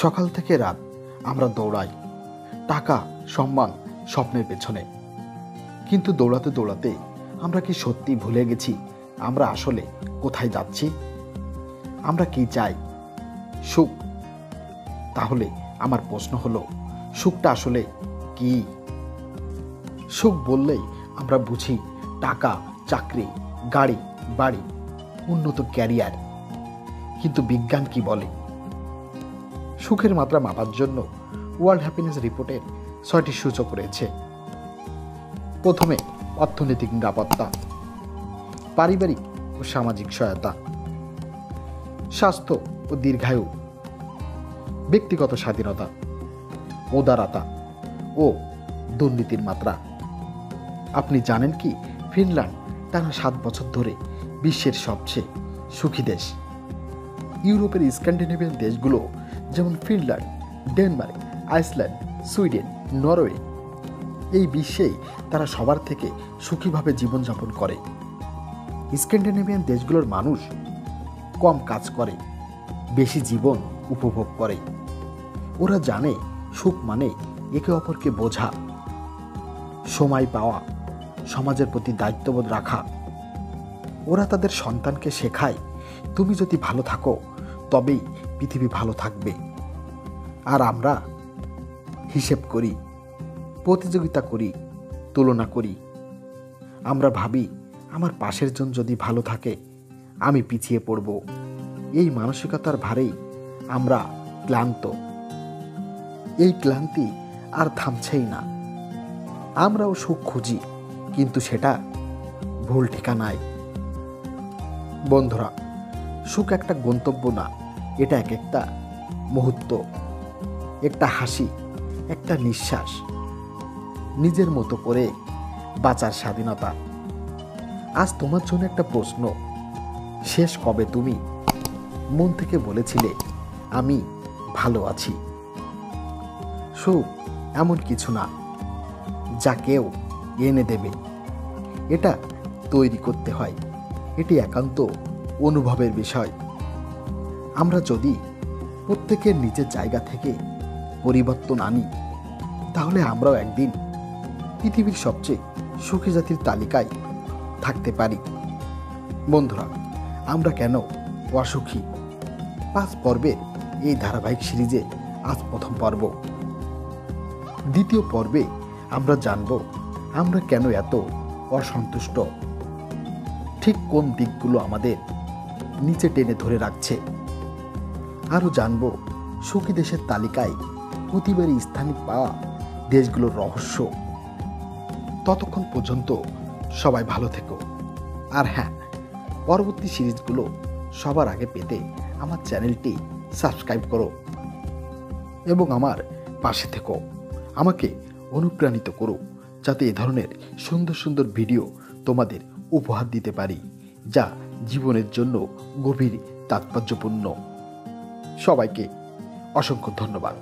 সকাল থেকে রাত আমরা দৌড়াই টাকা, সম্মান, স্বপ্নের পেছনে। কিন্তু দৌড়াতে দৌড়াতে আমরা কি সত্যি ভুলে গেছি আমরা আসলে কোথায় যাচ্ছি? আমরা কি চাই? সুখ। তাহলে আমার প্রশ্ন হলো, সুখটা আসলে কি? সুখ বললেই আমরা বুঝি টাকা, চাকরি, গাড়ি, বাড়ি, উন্নত ক্যারিয়ার। কিন্তু বিজ্ঞান কি বলে? সুখের মাত্রা মাপার জন্য ওয়ার্ল্ড হ্যাপিনেস রিপোর্টের 6টি সূচক রয়েছে। প্রথমে অর্থনৈতিক নিরাপত্তা, পারিবারিক ও সামাজিক সহায়তা, স্বাস্থ্য ও দীর্ঘায়ু, ব্যক্তিগত স্বাধীনতা, উদারতা ও দুর্নীতির মাত্রা। আপনি জানেন কি, ফিনল্যান্ড টানা 7 বছর ধরে বিশ্বের সবচেয়ে সুখী দেশ। ইউরোপের স্ক্যান্ডিনেভিয়ান দেশগুলো যেমন Finland, Denmark, Iceland, Sweden, Norway, এই বিশ্বেই তারা সবার থেকে সুখীভাবে জীবনযাপন করে। স্ক্যান্ডিনেভিয়ান দেশগুলোর মানুষ কম কাজ করে, বেশি জীবন উপভোগ করে। ওরা জানে সুখ মানে একে অপরকে বোঝা, সময় পাওয়া, সমাজের প্রতি দায়িত্ববোধ রাখা। ওরা তাদের সন্তানকে শেখায়, তুমি যদি ভালো থাকো তবেই পৃথিবী ভালো থাকবে। আর আমরা হিসেব করি, প্রতিযোগিতা করি, তুলনা করি। আমরা ভাবি আমার পাশের জন যদি ভালো থাকে আমি পিছিয়ে পড়ব। এই মানসিকতার ভারেই আমরা ক্লান্ত। এই ক্লান্তি আর থামছেই না। আমরাও সুখ খুঁজি, কিন্তু সেটা ভুল ঠিকানায়। বন্ধুরা, সুখ একটা গন্তব্য না, এটা এক একটা মুহূর্ত, একটা হাসি, একটা নিঃশ্বাস, নিজের মতো করে বাঁচার স্বাধীনতা। আজ তোমার জন্য একটা প্রশ্ন, শেষ কবে তুমি মন থেকে বলেছিলে আমি ভালো আছি? সুখ এমন কিছু না যা কেউ এনে দেবে, এটা তৈরি করতে হয়। এটি একান্ত অনুভবের বিষয়। আমরা যদি প্রত্যেকের নিজের জায়গা থেকে পরিবর্তন আনি, তাহলে আমরাও একদিন পৃথিবীর সবচেয়ে সুখী জাতির তালিকায় থাকতে পারি। বন্ধুরা, আমরা কেন অসুখী? 5 পর্বের এই ধারাবাহিক সিরিজে আজ প্রথম পর্ব। দ্বিতীয় পর্বে আমরা জানব আমরা কেন এত অসন্তুষ্ট, ঠিক কোন দিকগুলো আমাদের নিচে টেনে ধরে রাখছে। আরও জানব সুখী দেশের তালিকায় প্রতিবারই স্থানে পাওয়া দেশগুলোর রহস্য। ততক্ষণ পর্যন্ত সবাই ভালো থেকো। আর হ্যাঁ, পরবর্তী সিরিজগুলো সবার আগে পেতে আমার চ্যানেলটি সাবস্ক্রাইব করো এবং আমার পাশে থেকো। আমাকে অনুপ্রাণিত করো যাতে এ ধরনের সুন্দর সুন্দর ভিডিও তোমাদের উপহার দিতে পারি, যা জীবনের জন্য গভীর তাৎপর্যপূর্ণ। সবাইকে অসংখ্য ধন্যবাদ।